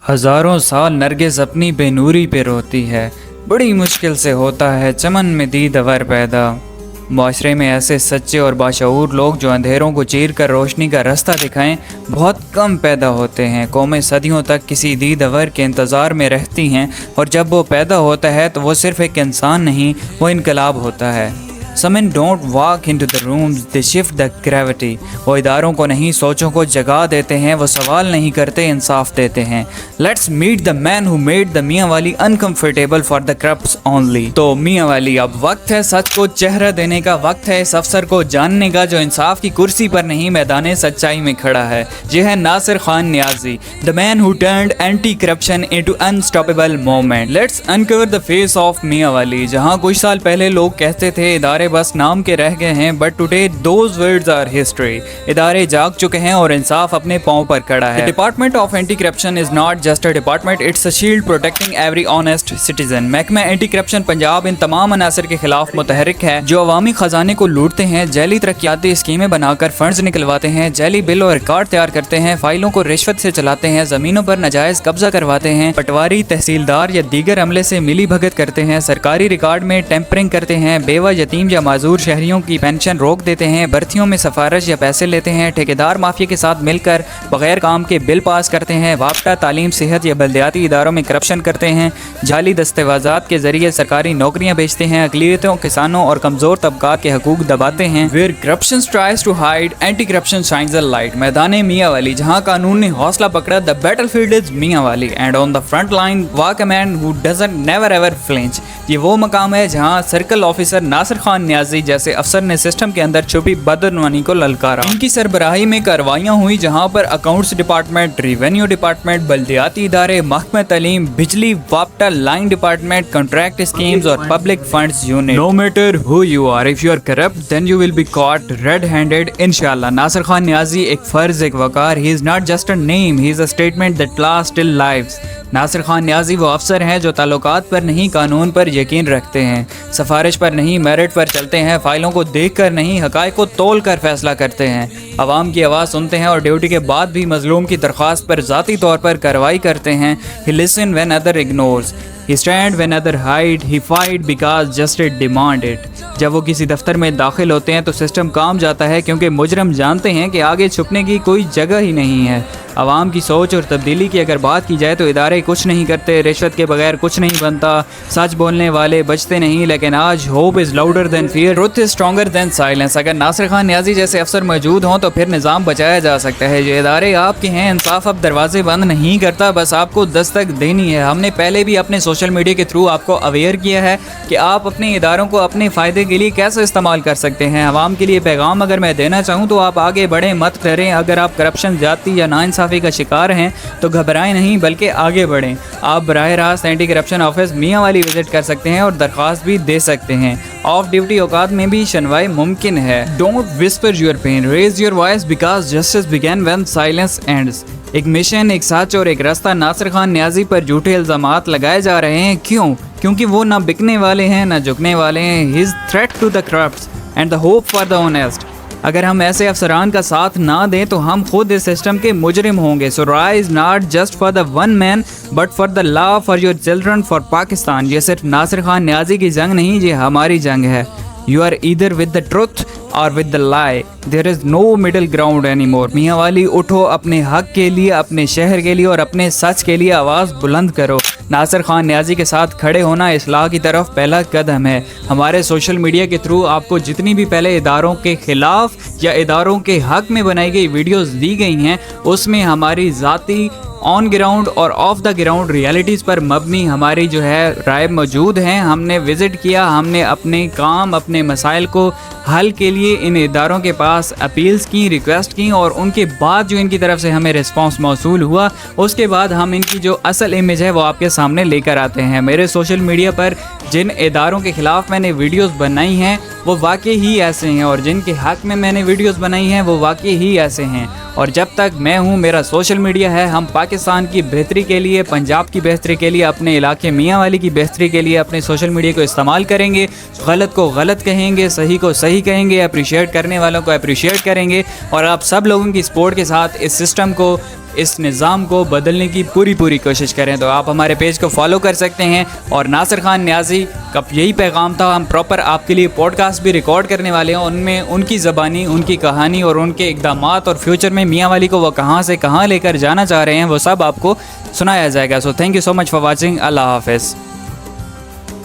हजारों साल नरगिस अपनी बेनूरी पे रोती है, बड़ी मुश्किल से होता है चमन में दीदवर पैदा। माशरे में ऐसे सच्चे और बाशऊर लोग जो अंधेरों को चीर कर रोशनी का रास्ता दिखाएं बहुत कम पैदा होते हैं। कौमें सदियों तक किसी दीदवर के इंतज़ार में रहती हैं और जब वो पैदा होता है तो वो सिर्फ़ एक इंसान नहीं, वो इनकलाब होता है। Some men don't walk into the rooms, they shift the gravity। वो इदारों को नहीं सोचों को जगा देते हैं, वो सवाल नहीं करते इंसाफ देते हैं। Let's meet the man who made the मियाँ वाली uncomfortable for the corrupts only। तो मियाँ वाली अब वक्त है सच को चेहरा देने का, वक्त है इस अफसर को जानने का जो इंसाफ की कुर्सी पर नहीं मैदान सच्चाई में खड़ा है। ये है Nasir Khan Niazi, the man who turned anti-corruption into unstoppable movement। Let's uncover the face of मियाँ वाली। जहाँ कुछ साल पहले लोग कहते थे इदारे बस नाम के रह गए हैं, but today those words our history. इदारे जाग चुके हैं और इंसाफ अपने पांव पर खड़ा है। Department of anti corruption is not just a department, it's a shield protecting every honest citizen. महकमा एंटी करप्शन पंजाब इन तमाम अनासर के खिलाफ मुतहरिक है जो अवामी खजाने को लूटते हैं, जैली तरक्याती स्कीमें बनाकर फंड्स निकलवाते हैं, जैली बिल और रिकॉर्ड तैयार करते हैं, फाइलों को रिश्वत से चलाते हैं, जमीनों पर नाजायज कब्जा करवाते हैं, पटवारी तहसीलदार या दीगर अमले से मिली भगत करते हैं, सरकारी रिकॉर्ड में टेम्परिंग करते हैं, बेवा यतीम या माजूर शहरियों की पेंशन रोक देते हैं, भर्तियों में सिफारिश या पैसे लेते हैं, ठेकेदार माफिया के साथ मिलकर बगैर काम के बिल पास करते हैं, वापटा तालीम सेहत या बल्दियाती इदारों में करप्शन करते हैं, जाली दस्तावेज़ात के जरिए सरकारी नौकरियां बेचते हैं, अक़लियतों, किसानों और कमज़ोर तबकात के हकूक दबाते हैं। Where corruption tries to hide, anti corruption shines a light. मैदान मियाँ वाली जहाँ कानून ने हौसला पकड़ा, द बैटलफील्ड इज मियाँ वाली and on the front line walk a man who doesn't never ever flinch. ये वो मकाम है जहाँ सर्कल ऑफिसर नासिर खान नियाजी जैसे अफसर ने सिस्टम के अंदर छुपी बदनवानी को ललकारा। इनकी सरबराही में कार्रवाइयाँ हुई जहाँ पर अकाउंट्स डिपार्टमेंट, रेवेन्यू डिपार्टमेंट, बल्दियाती इदारे, महकमा तालीम, बिजली, वापटा, लाइन डिपार्टमेंट, कॉन्ट्रैक्ट स्कीम्स और public funds unit. No matter who you are, if you are corrupt then you will be caught red handed इंशाल्लाह। नासिर खान नियाजी एक फर्ज, एक वकार। He is not just a name, he is a statement that last till lives. Nasir Khan Niazi वो अफसर हैं जो ताल्लुकात पर नहीं कानून पर यकीन रखते हैं, सिफारिश पर नहीं मेरिट पर चलते हैं, फाइलों को देख कर नहीं हकायक को तोल कर फैसला करते हैं, अवाम की आवाज़ सुनते हैं और ड्यूटी के बाद भी मजलूम की दरख्वास्त पर ज़ाती तौर पर कार्रवाई करते हैं। ही listen when other ignores, he stand when other hide, he fight because justice demand it. जब वो किसी दफ्तर में दाखिल होते हैं तो सिस्टम काम जाता है क्योंकि मुजरम जानते हैं कि आगे छुपने की कोई जगह ही नहीं है। आवाम की सोच और तब्दीली की अगर बात की जाए तो इदारे कुछ नहीं करते, रिश्वत के बगैर कुछ नहीं बनता, सच बोलने वाले बचते नहीं, लेकिन आज hope is louder than fear, truth is stronger than silence. अगर नासिर खान नियाजी जैसे अफसर मौजूद हों तो फिर निज़ाम बचाया जा सकता है। ये इदारे आपके हैं, इंसाफ अब दरवाजे बंद नहीं करता, बस आपको दस्तक देनी है। हमने पहले भी अपने सोशल मीडिया के थ्रू आपको अवेयर किया है कि आप अपने इदारों को अपने फ़ायदे के लिए कैसे इस्तेमाल कर सकते हैं। आवाम के लिए पैगाम अगर मैं देना चाहूँ तो आप आगे बढ़ें, मत डरें। अगर आप करप्शन, जाती या नाइंसाफ़ी का शिकार हैं तो घबराएं नहीं बल्कि आगे बढ़ें। आप बराह रास्त एंटी करप्शन ऑफिस मियाँ वाली विजिट कर सकते हैं और दरख्वास्त भी दे सकते हैं। ऑफ ड्यूटी औकात में भी शनवाई मुमकिन है। Don't whisper your pain, raise your voice because justice began when silence ends. एक मिशन, एक सच और एक रास्ता। नासिर खान नियाजी पर झूठे इल्ज़ामात लगाए जा रहे हैं, क्यों? क्योंकि वो ना बिकने वाले हैं ना झुकने वाले हैं। His threat to the corrupts and the hope for the honest. अगर हम ऐसे अफसरान का साथ ना दें तो हम खुद इस सिस्टम के मुजरिम होंगे। So rise not just for the one man but for the law, for your children, for Pakistan. ये सिर्फ नासिर खान नियाजी की जंग नहीं, ये हमारी जंग है। You are either with the truth और with the lie, there is no middle ground any more. Mianwali उठो, अपने हक के लिए, अपने शहर के लिए और अपने सच के लिए आवाज़ बुलंद करो। नासिर खान नियाजी के साथ खड़े होना इस्लाह की तरफ पहला कदम है। हमारे सोशल मीडिया के थ्रू आपको जितनी भी पहले इदारों के ख़िलाफ़ या इदारों के हक़ में बनाई गई वीडियोज़ दी गई हैं उसमें हमारी ज़ाती ऑन ग्राउंड और ऑफ द ग्राउंड रियलिटीज़ पर मबनी हमारी जो है राय मौजूद हैं। हमने विज़िट किया, हमने अपने काम, अपने मसाइल को हल के लिए इन इदारों के पास अपील्स की, रिक्वेस्ट की और उनके बाद जो इनकी तरफ से हमें रिस्पांस मौसूल हुआ उसके बाद हम इनकी जो असल इमेज है वो आपके सामने लेकर आते हैं। मेरे सोशल मीडिया पर जिन इदारों के ख़िलाफ़ मैंने वीडियोस बनाई हैं वो वाकई ही ऐसे हैं और जिनके हक़ में मैंने वीडियोस बनाई हैं वो वाकई ही ऐसे हैं। और जब तक मैं हूँ, मेरा सोशल मीडिया है, हम पाकिस्तान की बेहतरी के लिए, पंजाब की बेहतरी के लिए, अपने इलाके मियाँ वाली की बेहतरी के लिए अपने सोशल मीडिया को इस्तेमाल करेंगे। गलत को गलत कहेंगे, सही को सही कहेंगे, अप्रिशिएट करने वालों को अप्रिशिएट करेंगे और आप सब लोगों की सपोर्ट के साथ इस सिस्टम को اس نظام کو بدلنے کی پوری کوشش کریں. تو آپ ہمارے پیج کو فالو کر سکتے ہیں. اور ناصر خان نیازی کا یہی پیغام تھا. ہم پراپر آپ کے لیے پوڈ کاسٹ بھی ریکارڈ کرنے والے ہیں, ان میں ان کی زبانی, ان کی کہانی اور ان کے اقدامات اور فیوچر میں میاں والی کو وہ کہاں سے کہاں لے کر جانا چاہ رہے ہیں وہ سب آپ کو سنایا جائے گا. So thank you so much for watching. Allah حافظ.